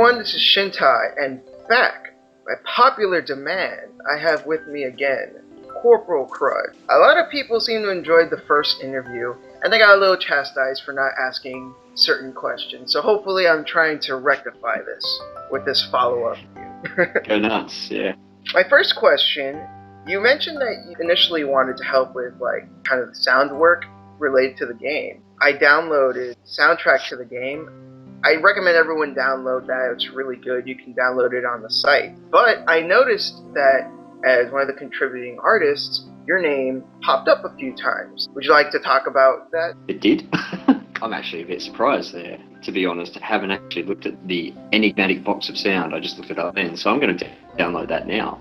everyone, this is Shintai, and back, by popular demand, I have with me again, Corporal Crud. A lot of people seem to enjoy the first interview, and they got a little chastised for not asking certain questions, so hopefully I'm trying to rectify this with this follow-up. Go nuts, yeah. My first question, you mentioned that you initially wanted to help with, kind of the sound work related to the game. I downloaded soundtrack to the game. I recommend everyone download that. It's really good. You can download it on the site. But I noticed that as one of the contributing artists, your name popped up a few times. Would you like to talk about that? It did? I'm actually a bit surprised there, to be honest. I haven't actually looked at the enigmatic box of sound. I just looked it up then, so I'm going to download that now.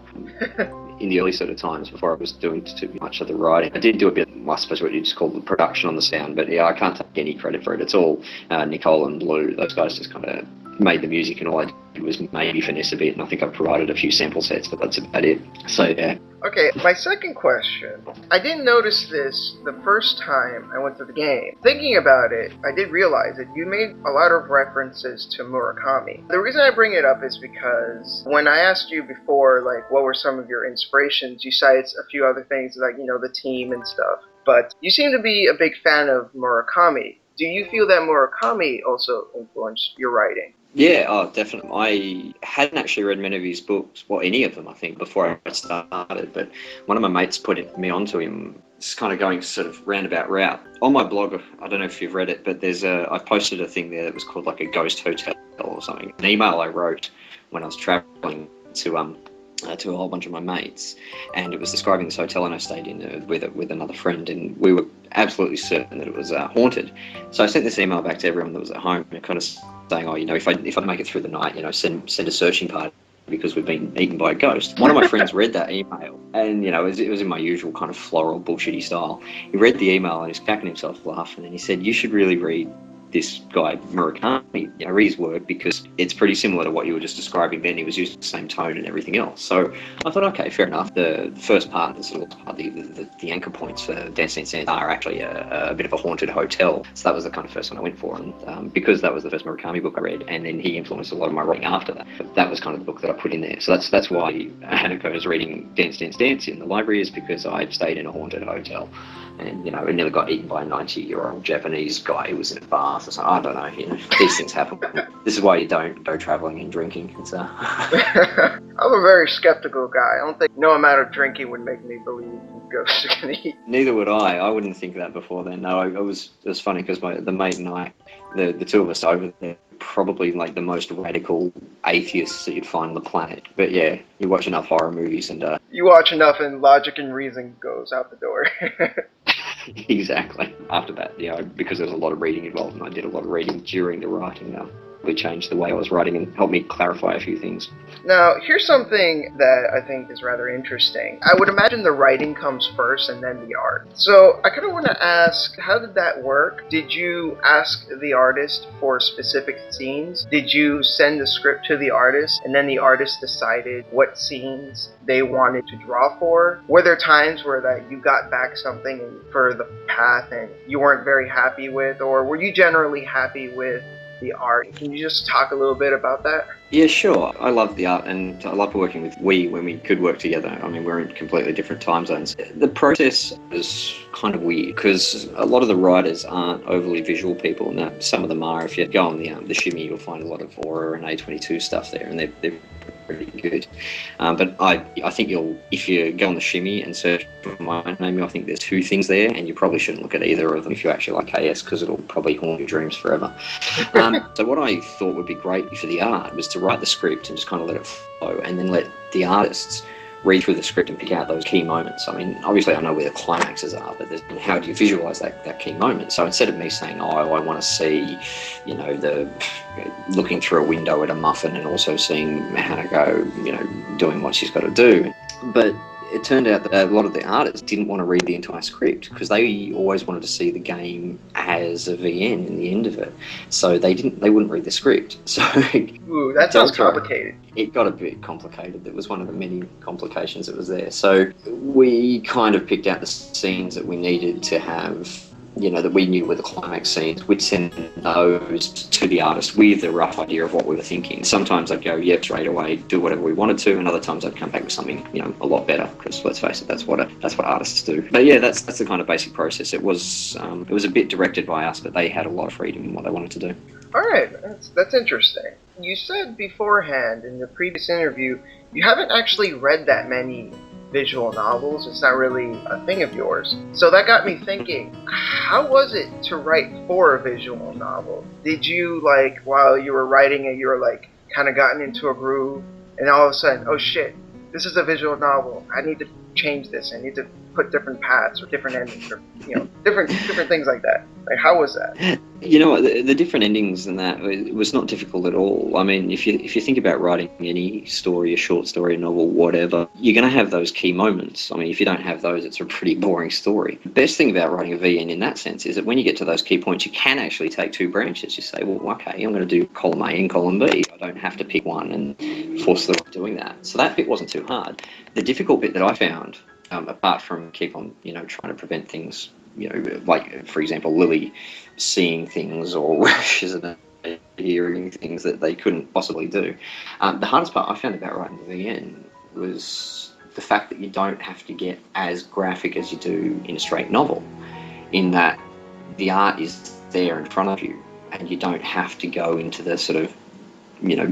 In the early sort of times, before I was doing too much of the writing, I did do a bit, I suppose what you just call the production on the sound, but yeah, I can't take any credit for it. It's all Nicole and Blue. Those guys just kind of made the music, and all I did was maybe finesse a bit, and I think I provided a few sample sets, but that's about it. So yeah. Okay, my second question. I didn't notice this the first time I went to the game. Thinking about it, I did realize that you made a lot of references to Murakami. The reason I bring it up is because when I asked you before, what were some of your inspirations, you cited a few other things, the team and stuff. But you seem to be a big fan of Murakami. Do you feel that Murakami also influenced your writing? Yeah, oh, definitely. I hadn't actually read many of his books, well, any of them, I think, before I started, but one of my mates put me onto him. It's kind of going sort of roundabout route. On my blog, I don't know if you've read it, but I posted a thing there that was called like a ghost hotel or something. An email I wrote when I was traveling to a whole bunch of my mates, and it was describing this hotel, and I stayed in with another friend, and we were absolutely certain that it was haunted. So I sent this email back to everyone that was at home, and kind of saying, if I make it through the night, send a searching party because we've been eaten by a ghost. One of my friends read that email, and it was in my usual kind of floral bullshitty style. He read the email and he's cracking himself laughing, and he said, "You should really read this guy Murakami, read his work, because it's pretty similar to what you were just describing then. He was using the same tone and everything else." So I thought, okay, fair enough. The first part, the anchor points for Dance Dance Dance are actually a bit of a haunted hotel. So that was the kind of first one I went for, and because that was the first Murakami book I read, and then he influenced a lot of my writing after that. But that was kind of the book that I put in there. So that's why Hanako is reading Dance Dance Dance in the library, is because I stayed in a haunted hotel. And, I nearly got eaten by a 90-year-old Japanese guy who was in a bath or something. I don't know, these things happen. This is why you don't go travelling and drinking. I'm a very skeptical guy. I don't think no amount of drinking would make me believe in ghosts can eat. Neither would I. I wouldn't think that before then. No, it was funny because the mate and I, the two of us over there, probably the most radical atheists that you'd find on the planet. But yeah, you watch enough horror movies and... You watch enough and logic and reason goes out the door. Exactly. After that, because there was a lot of reading involved, and I did a lot of reading during the writing, really changed the way I was writing and helped me clarify a few things. Now, here's something that I think is rather interesting. I would imagine the writing comes first and then the art. So I kind of want to ask, how did that work? Did you ask the artist for specific scenes? Did you send the script to the artist and then the artist decided what scenes they wanted to draw for? Were there times where you got back something for the path and you weren't very happy with, or were you generally happy with the art? Can you just talk a little bit about that? Yeah, sure. I love the art, and I love working with when we could work together. I mean, we're in completely different time zones. The process is kind of weird because a lot of the writers aren't overly visual people. Now, some of them are. If you go on the Shimmy, you'll find a lot of Aura and A22 stuff there, and they're pretty good. But I think if you go on the Shimmy and search for my name, I think there's two things there, and you probably shouldn't look at either of them if you actually like KS, because it'll probably haunt your dreams forever. So what I thought would be great for the art was to write the script and just kind of let it flow, and then let the artists read through the script and pick out those key moments. I mean, obviously I know where the climaxes are, but how do you visualize that key moment? So instead of me saying, I want to see, looking through a window at a muffin and also seeing Hanako, doing what she's got to do. But it turned out that a lot of the artists didn't want to read the entire script because they always wanted to see the game as a VN in the end of it. So they wouldn't read the script. So ooh, that sounds complicated. It got a bit complicated. That was one of the many complications that was there. So we kind of picked out the scenes that we needed to have that we knew were the climax scenes, we'd send those to the artist with a rough idea of what we were thinking. Sometimes I'd go, yep, straight away, do whatever we wanted to, and other times I'd come back with something, a lot better, because let's face it, that's what artists do. But yeah, that's the kind of basic process. It was a bit directed by us, but they had a lot of freedom in what they wanted to do. All right, that's interesting. You said beforehand in the previous interview you haven't actually read that many visual novels. It's not really a thing of yours. So that got me thinking, how was it to write for a visual novel? Did you, while you were writing it, you were kind of gotten into a groove, and all of a sudden, oh shit, this is a visual novel. I need to change this. I need to put different paths or different endings or different things like that. How was that? The different endings and that, it was not difficult at all. I mean, if you think about writing any story, a short story, a novel, whatever, you're going to have those key moments. I mean, if you don't have those, it's a pretty boring story. The best thing about writing a VN in that sense is that when you get to those key points, you can actually take two branches. You say, well, okay, I'm going to do column A and column B. I don't have to pick one and force them doing that. So that bit wasn't too hard. The difficult bit that I found, apart from keep on, trying to prevent things, like, for example, Lily seeing things or hearing things that they couldn't possibly do. The hardest part I found about writing the VN was the fact that you don't have to get as graphic as you do in a straight novel, in that the art is there in front of you and you don't have to go into the sort of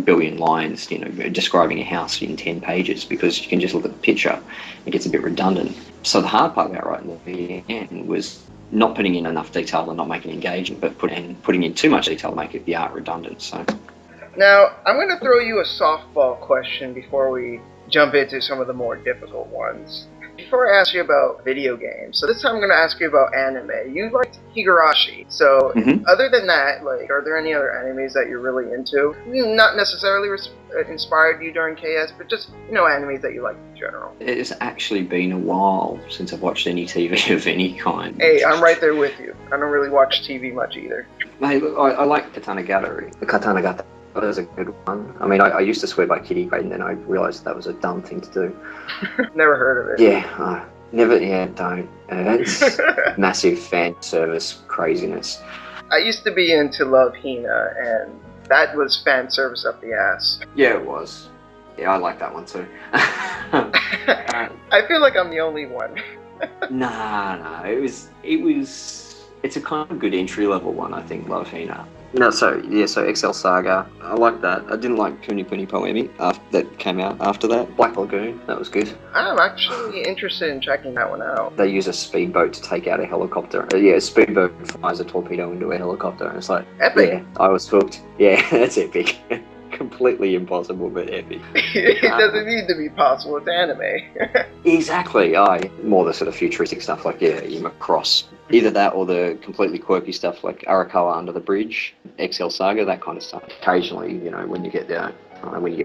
billion lines, describing a house in 10 pages, because you can just look at the picture. It gets a bit redundant. So the hard part about writing the VN was not putting in enough detail and not making it engaging, but putting in too much detail to make the art redundant. So now I'm going to throw you a softball question before we jump into some of the more difficult ones. Before I ask you about video games, so this time I'm going to ask you about anime. You liked Higurashi, so other than that, are there any other animes that you're really into? Not necessarily inspired you during KS, but just, animes that you like in general. It's actually been a while since I've watched any TV of any kind. Hey, I'm right there with you. I don't really watch TV much either. Mate, I like Katanagatari. The Katanagatari. That was a good one. I mean, I used to swear by Kitty Grade, and then I realised that was a dumb thing to do. Never heard of it. Yeah, never. Yeah, don't. It's massive fan service craziness. I used to be into Love Hina, and that was fan service up the ass. Yeah, it was. Yeah, I like that one too. I feel like I'm the only one. Nah, it was. It's a kind of good entry level one, I think, Love Hina. No, so XL Saga, I like that. I didn't like Kuni Kuni Poemi that came out after that. Black Lagoon, that was good. I'm actually interested in checking that one out. They use a speedboat to take out a helicopter. A speedboat fires a torpedo into a helicopter, and it's like, epic. Yeah, I was hooked. Yeah, that's epic. Completely impossible, but epic. It doesn't need to be possible, it's anime. Exactly. More the sort of futuristic stuff like, your Macross. Either that or the completely quirky stuff like Arakawa Under the Bridge, XL Saga, that kind of stuff. Occasionally, when you get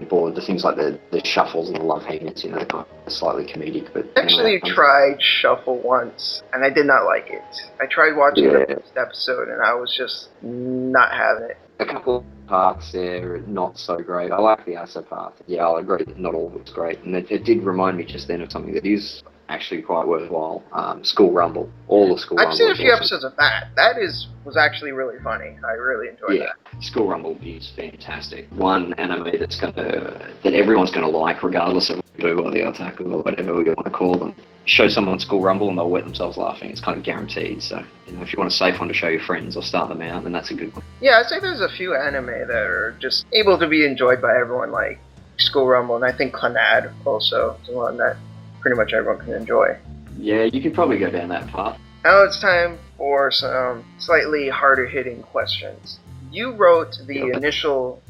bored, the things like the shuffles and the love hangers, kind of slightly comedic. But actually tried Shuffle once, and I did not like it. I tried watching the first episode, and I was just not having it. A couple of parts there are not so great. I like the Asa part. Yeah, I'll agree that not all of it's great. And it did remind me just then of something that is actually quite worthwhile. School Rumble. All the School Rumble. I've seen a few episodes of that. That was actually really funny. I really enjoyed that. School Rumble is fantastic. One anime that everyone's gonna like, regardless of or the otaku or whatever we want to call them. Show someone School Rumble and they'll wet themselves laughing. It's kind of guaranteed. So, if you want a safe one to show your friends or start them out, then that's a good one. Yeah, I'd say there's a few anime that are just able to be enjoyed by everyone, like School Rumble, and I think Clannad also is one that pretty much everyone can enjoy. Yeah, you could probably go down that path. Now it's time for some slightly harder-hitting questions. You wrote the initial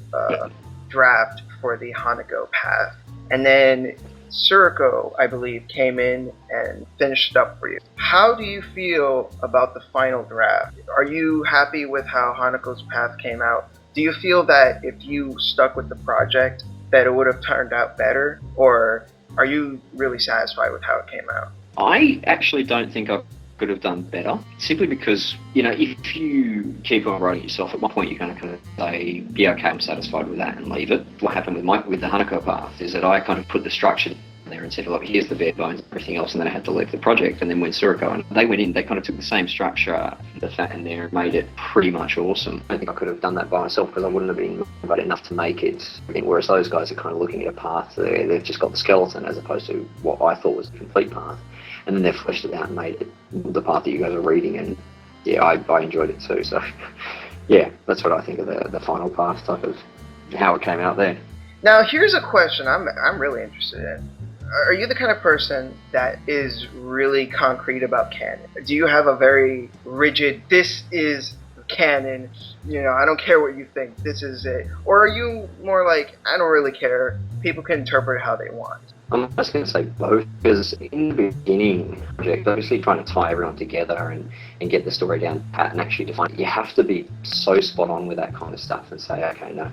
draft for the Hanako path, and then Suriko, I believe, came in and finished up for you. How do you feel about the final draft? Are you happy with how Hanako's path came out? Do you feel that if you stuck with the project, that it would have turned out better? Or are you really satisfied with how it came out? I actually don't think I could have done better, simply because, if you keep on writing yourself, at one point you're going to kind of say, yeah, okay, I'm satisfied with that and leave it. What happened with the Hanako path is that I kind of put the structure there and said, look, here's the bare bones and everything else, and then I had to leave the project. And then when Suriko and they went in, they kind of took the same structure, the fat in there, and made it pretty much awesome. I think I could have done that by myself because I wouldn't have been motivated enough to make it. Whereas those guys are kind of looking at a path there. They've just got the skeleton as opposed to what I thought was the complete path. And then they've fleshed it out and made it the path that you guys are reading. And yeah, I enjoyed it too. So yeah, that's what I think of the final path type of how it came out there. Now, here's a question I'm really interested in. Are you the kind of person that is really concrete about canon? Do you have a very rigid, this is canon, I don't care what you think, this is it? Or are you more like, I don't really care, people can interpret it how they want? I'm just going to say both, because in the beginning project, obviously trying to tie everyone together and get the story down pat and actually define it, you have to be so spot on with that kind of stuff and say, okay, no,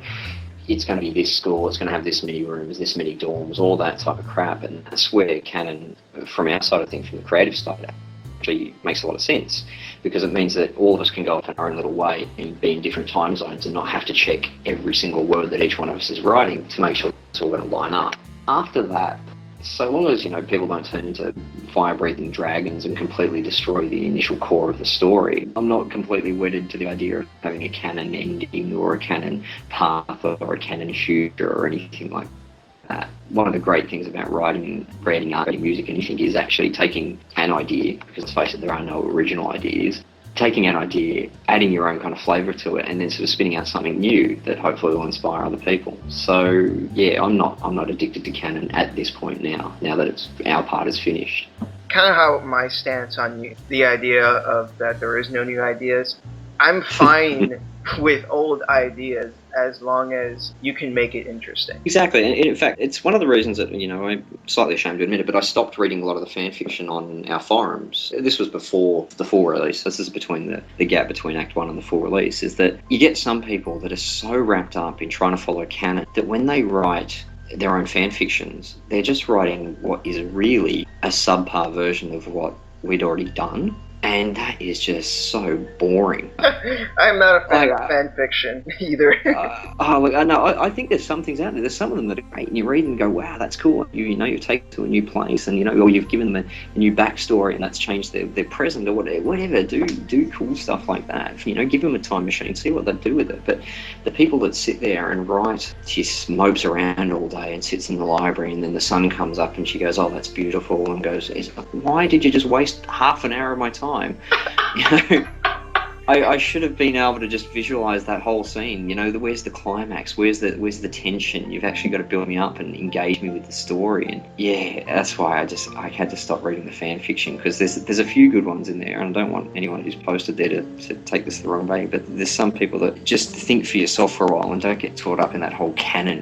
it's going to be this school, it's going to have this many rooms, this many dorms, all that type of crap. And that's where canon, from our side of things, from the creative side, actually makes a lot of sense, because it means that all of us can go off in our own little way and be in different time zones and not have to check every single word that each one of us is writing to make sure it's all going to line up. After that, so long as people don't turn into fire-breathing dragons and completely destroy the initial core of the story, I'm not completely wedded to the idea of having a canon ending or a canon path or a canon shoot or anything like that. One of the great things about writing, creating art, creating music, and anything is actually taking an idea, because let's face it, there are no original ideas, taking an idea, adding your own kind of flavour to it, and then sort of spinning out something new that hopefully will inspire other people. So yeah, I'm not addicted to canon at this point now that our part is finished. Kind of how my stance on the idea of that there is no new ideas. I'm fine with old ideas as long as you can make it interesting. Exactly, and in fact, it's one of the reasons that, I'm slightly ashamed to admit it, but I stopped reading a lot of the fan fiction on our forums. This was before the full release. This is between the gap between Act 1 and the full release, is that you get some people that are so wrapped up in trying to follow canon that when they write their own fan fictions, they're just writing what is really a subpar version of what we'd already done. And that is just so boring. I'm not a fan of fan fiction either. Look, I think there's some things out there. There's some of them that are great, and you read and go, wow, that's cool. You take to a new place, and or you've given them a new backstory, and that's changed their present or whatever. Do cool stuff like that. Give them a time machine, see what they do with it. But the people that sit there and write, just mopes around all day and sits in the library, and then the sun comes up and she goes, oh, that's beautiful, and goes, why did you just waste half an hour of my time? I should have been able to just visualize that whole scene. Where's the climax? Where's the tension? You've actually got to build me up and engage me with the story. And yeah, that's why I had to stop reading the fan fiction, because there's a few good ones in there, and I don't want anyone who's posted there to take this the wrong way. But there's some people that just think for yourself for a while and don't get caught up in that whole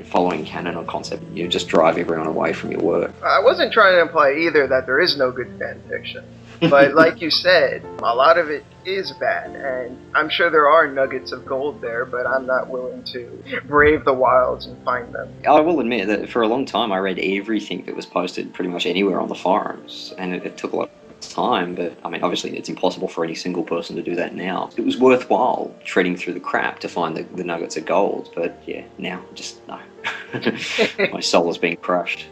following canon or concept. You just drive everyone away from your work. I wasn't trying to imply either that there is no good fan fiction. But like you said, a lot of it is bad, and I'm sure there are nuggets of gold there, but I'm not willing to brave the wilds and find them. I will admit that for a long time I read everything that was posted pretty much anywhere on the forums, and it took a lot of time, but obviously it's impossible for any single person to do that now. It was worthwhile treading through the crap to find the nuggets of gold, but yeah, now just no. My soul is being crushed.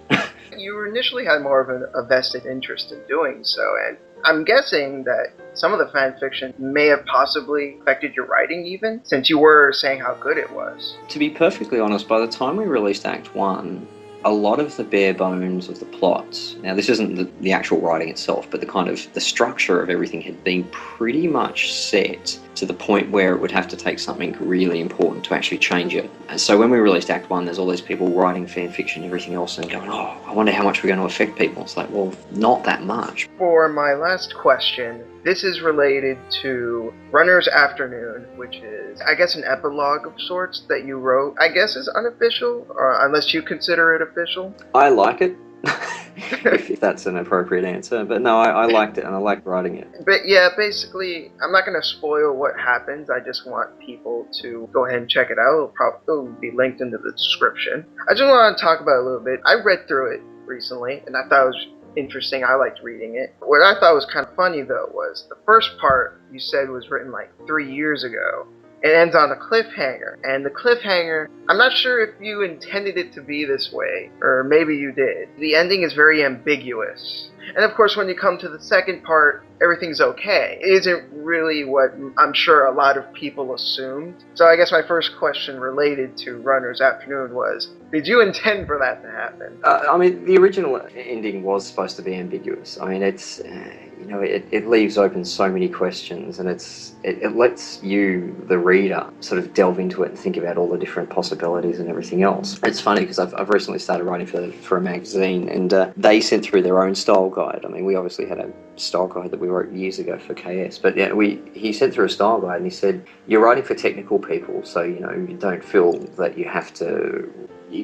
You initially had more of a vested interest in doing so, and I'm guessing that some of the fan fiction may have possibly affected your writing even, since you were saying how good it was. To be perfectly honest, by the time we released Act 1, a lot of the bare bones of the plots, now this isn't the actual writing itself, but the structure of everything had been pretty much set to the point where it would have to take something really important to actually change it. And so when we released Act 1, there's all these people writing fan fiction and everything else and going, oh, I wonder how much we're going to affect people. It's like, well, not that much. For my last question, this is related to Runner's Afternoon, which is, I guess, an epilogue of sorts that you wrote. I guess is unofficial, or unless you consider it official. I like it. if that's an appropriate answer. But no, I liked it and I liked writing it. But yeah, basically, I'm not going to spoil what happens. I just want people to go ahead and check it out. It'll be linked into the description. I just want to talk about it a little bit. I read through it recently and I thought it was interesting. I liked reading it. What I thought was kind of funny though was the first part you said was written like 3 years ago. it ends on a cliffhanger. And the cliffhanger, I'm not sure if you intended it to be this way, or maybe you did. The ending is very ambiguous. And of course, when you come to the second part, everything's okay. It isn't really what I'm sure a lot of people assumed. So I guess my first question related to Runner's Afternoon was, did you intend for that to happen? I mean, the original ending was supposed to be ambiguous. I mean, it's, it leaves open so many questions, and it lets you, the reader, sort of delve into it and think about all the different possibilities and everything else. It's funny because I've recently started writing for a magazine, and they sent through their own style guide. I mean, we obviously had a style guide that we wrote years ago for KS, but yeah, he sent through a style guide, and he said, you're writing for technical people, so you don't feel that you have to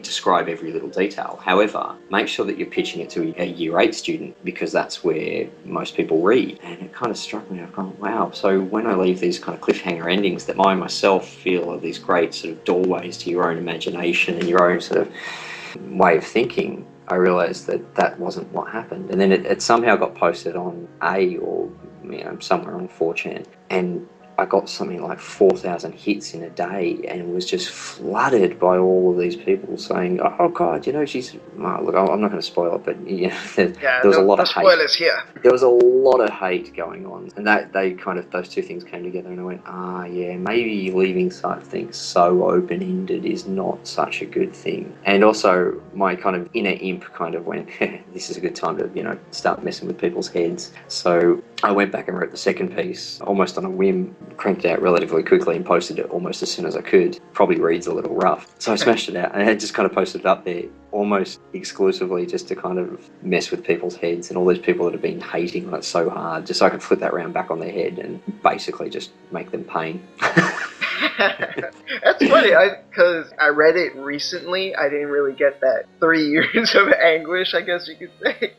describe every little detail. However, make sure that you're pitching it to a year 8 student, because that's where most people read. And it kind of struck me, I've gone, wow, so when I leave these kind of cliffhanger endings that I myself feel are these great sort of doorways to your own imagination and your own sort of way of thinking, I realised that wasn't what happened. And then it somehow got posted on or somewhere on 4chan, and I got something like 4,000 hits in a day, and was just flooded by all of these people saying, "Oh God, she's." Look, I'm not going to spoil it, but there was a lot of hate. Spoilers here. There was a lot of hate going on, and those two things came together, and I went, yeah, maybe leaving something so open-ended is not such a good thing. And also, my kind of inner imp kind of went, this is a good time to start messing with people's heads. So I went back and wrote the second piece almost on a whim, cranked it out relatively quickly and posted it almost as soon as I could. Probably reads a little rough. So I smashed it out, and I just kind of posted it up there almost exclusively just to kind of mess with people's heads and all these people that have been hating on it so hard, just so I could flip that round back on their head and basically just make them pain. That's funny, because I read it recently. I didn't really get that 3 years of anguish, I guess you could say.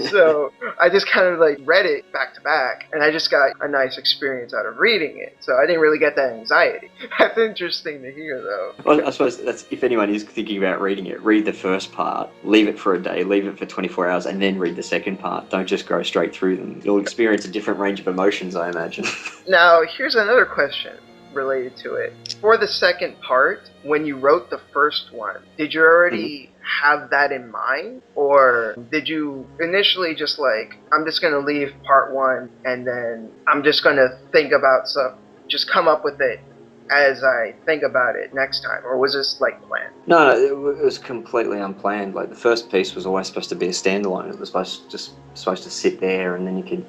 So I just kind of read it back to back, and I just got a nice experience out of reading it. So I didn't really get that anxiety. That's interesting to hear, though. Well, I suppose that's, if anyone is thinking about reading it, read the first part, leave it for a day, leave it for 24 hours, and then read the second part. Don't just go straight through them. You'll experience a different range of emotions, I imagine. Now, here's another question related to it. For the second part, when you wrote the first one, did you already have that in mind? Or did you initially just I'm just going to leave part 1 and then I'm just going to think about stuff, just come up with it as I think about it next time? Or was this planned? No, it was completely unplanned. The first piece was always supposed to be a standalone. It was supposed to sit there, and then you could,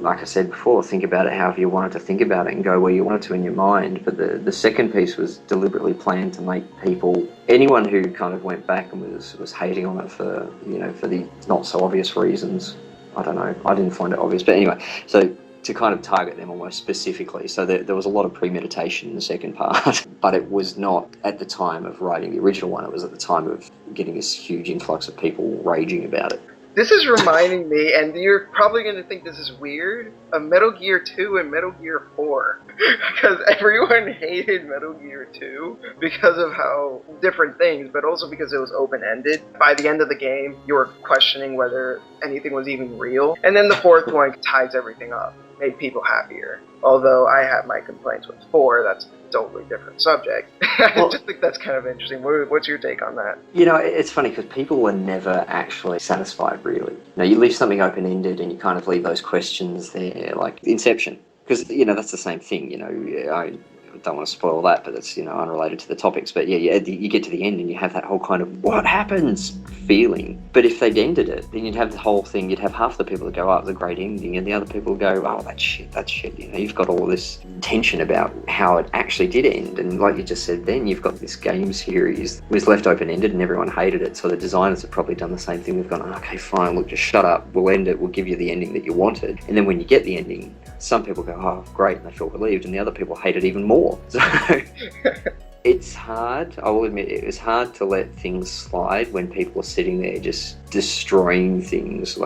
like I said before, think about it however you wanted to think about it and go where you wanted to in your mind. But the second piece was deliberately planned to make anyone who kind of went back and was hating on it for the not so obvious reasons. I don't know. I didn't find it obvious, but anyway. So to kind of target them almost specifically. So there was a lot of premeditation in the second part, but it was not at the time of writing the original one. It was at the time of getting this huge influx of people raging about it. This is reminding me, and you're probably going to think this is weird, of Metal Gear 2 and Metal Gear 4. Because everyone hated Metal Gear 2 because of how different things, but also because it was open-ended. By the end of the game, you were questioning whether anything was even real. And then the fourth one ties everything up, made people happier. Although I have my complaints with 4, that's a totally different subject. I just think that's kind of interesting. What's your take on that? It's funny because people were never actually satisfied, really. You leave something open-ended and you kind of leave those questions there, like Inception. Because, that's the same thing, I don't want to spoil that, but it's, unrelated to the topics. But yeah, you get to the end and you have that whole kind of what happens feeling. But if they'd ended it, then you'd have the whole thing, you'd have half the people that go, oh, the great ending, and the other people go, oh, that's shit. You've got all this tension about how it actually did end. And like you just said then, you've got this game series was left open-ended and everyone hated it. So the designers have probably done the same thing. They've gone, okay, fine, look, just shut up. We'll end it. We'll give you the ending that you wanted. And then when you get the ending, some people go, oh, great, and they feel relieved, and the other people hate it even more. So it's hard, I will admit, it was hard to let things slide when people are sitting there just destroying things,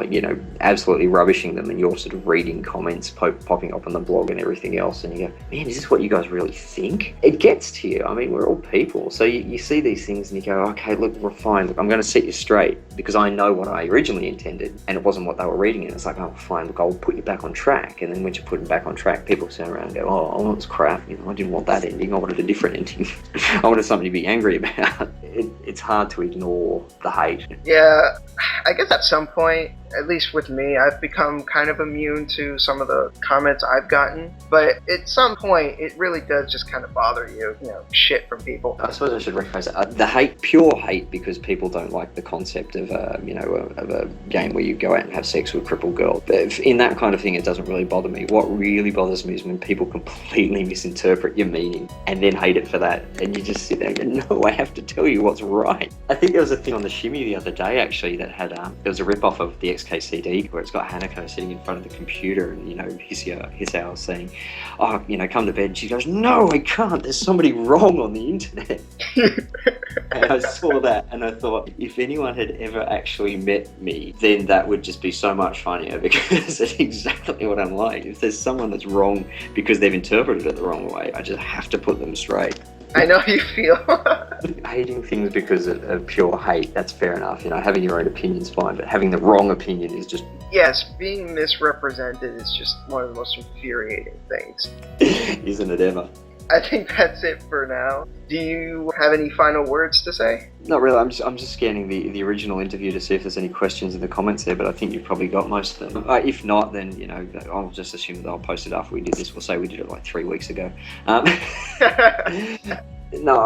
absolutely rubbishing them, and you're sort of reading comments popping up on the blog and everything else, and you go, man, is this what you guys really think? It gets to you. I mean, we're all people. So you see these things and you go, okay, look, we're fine. Look, I'm going to set you straight. because I know what I originally intended and it wasn't what they were reading. And it's like, oh, fine, look, I'll put you back on track. And then when you put them back on track, people turn around and go, oh, that was crap. You know, I didn't want that ending. I wanted a different ending. I wanted something to be angry about. It's hard to ignore the hate. Yeah, I guess at some point, at least with me, I've become kind of immune to some of the comments I've gotten. But at some point, it really does just kind of bother you, shit from people. I suppose I should rephrase it. The hate, pure hate, because people don't like the concept of a game where you go out and have sex with a crippled girl. But in that kind of thing, it doesn't really bother me. What really bothers me is when people completely misinterpret your meaning and then hate it for that. And you just sit there and go, no, I have to tell you what's right. I think there was a thing on the Shimmy the other day, actually, that had, there was a rip-off of the XKCD where it's got Hanako sitting in front of the computer and, Hisao saying, oh, come to bed. And she goes, no, I can't. There's somebody wrong on the internet. And I saw that and I thought, if anyone had ever actually met me, then that would just be so much funnier, because it's exactly what I'm like. If there's someone that's wrong because they've interpreted it the wrong way, I just have to put them straight. I know how you feel. Hating things because of pure hate, that's fair enough. Having your own opinion's fine, but having the wrong opinion is just... Yes, being misrepresented is just one of the most infuriating things. Isn't it ever? I think that's it for now. Do you have any final words to say? Not really. I'm just scanning the original interview to see if there's any questions in the comments there, but I think you've probably got most of them. If not, then, I'll just assume that I'll post it after we did this. We'll say we did it like 3 weeks ago. No,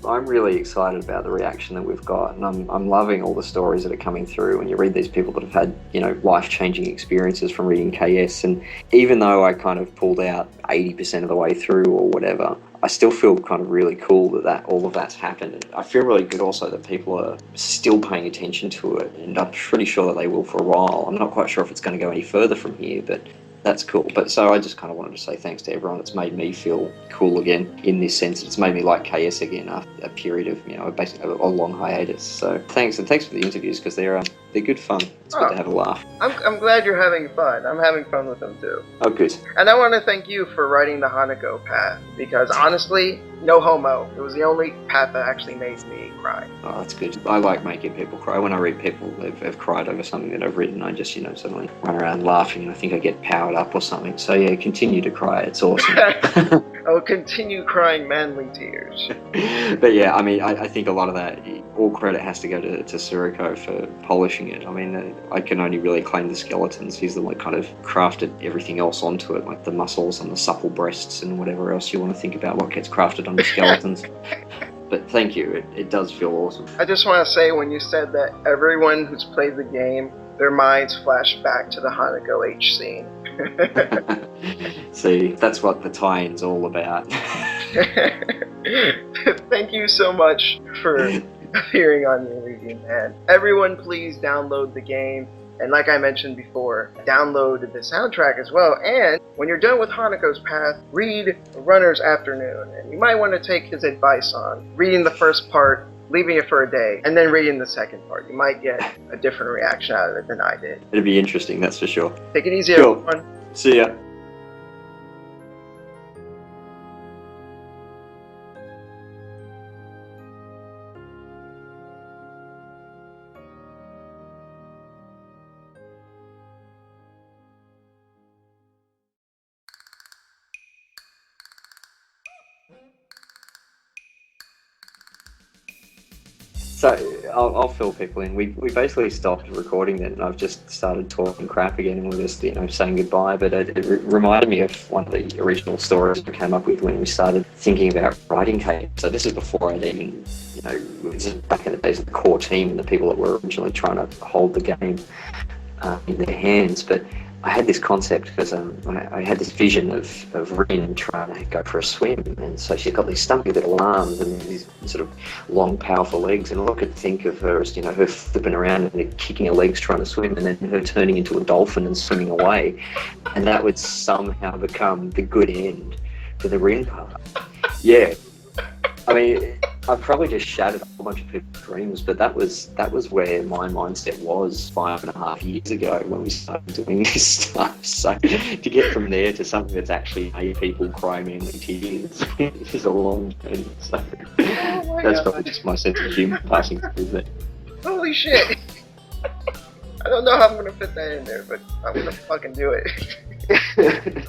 I'm really excited about the reaction that we've got, and I'm loving all the stories that are coming through. When you read these people that have had, life-changing experiences from reading KS, and even though I kind of pulled out 80% of the way through or whatever, I still feel kind of really cool that all of that's happened. And I feel really good also that people are still paying attention to it, and I'm pretty sure that they will for a while. I'm not quite sure if it's going to go any further from here, but that's cool. But so I just kind of wanted to say thanks to everyone. It's made me feel cool again in this sense. It's made me like KS again after a period of, basically a long hiatus. So thanks, and thanks for the interviews, because they're good fun. It's good to have a laugh. I'm glad you're having fun. I'm having fun with them too. Oh, good. And I want to thank you for writing the Hanako path, because honestly, no homo, it was the only path that actually made me cry. Oh, that's good. I like making people cry. When I read people have cried over something that I've written, I just, suddenly run around laughing, and I think I get powered up or something. So yeah, continue to cry. It's awesome. I will continue crying manly tears. But yeah, I think a lot of that, all credit has to go to Suriko for polishing it. I can only really claim the skeletons. He's the one that kind of crafted everything else onto it, like the muscles and the supple breasts and whatever else you want to think about what gets crafted on the skeletons. But thank you, it does feel awesome. I just want to say, when you said that everyone who's played the game, their minds flash back to the Hanako H scene. See, that's what the tie-in's all about. Thank you so much for appearing on your review, man. Everyone, please download the game. And like I mentioned before, download the soundtrack as well. And when you're done with Hanako's Path, read Runner's Afternoon. And you might want to take his advice on reading the first part, leaving it for a day, and then reading the second part. You might get a different reaction out of it than I did. It'd be interesting, that's for sure. Take it easy, Cool. everyone. See ya. So I'll fill people in. We basically stopped recording then, and I've just started talking crap again, and we're just saying goodbye. But it reminded me of one of the original stories we came up with when we started thinking about writing Kate. So this is before I'd even this is back in the days of the core team and the people that were originally trying to hold the game in their hands. But I had this concept because I had this vision of Rin trying to go for a swim, and so she's got these stumpy little arms and these sort of long, powerful legs, and all I could think of her as her flipping around and kicking her legs trying to swim, and then her turning into a dolphin and swimming away, and that would somehow become the good end for the Rin part. Yeah, I've probably just shattered a whole bunch of people's dreams, but that was where my mindset was 5.5 years ago when we started doing this stuff. So to get from there to something that's actually made people cry manly tears is a long journey. So that's probably just my sense of humour passing through there. Holy shit! I don't know how I'm gonna fit that in there, but I'm gonna fucking do it.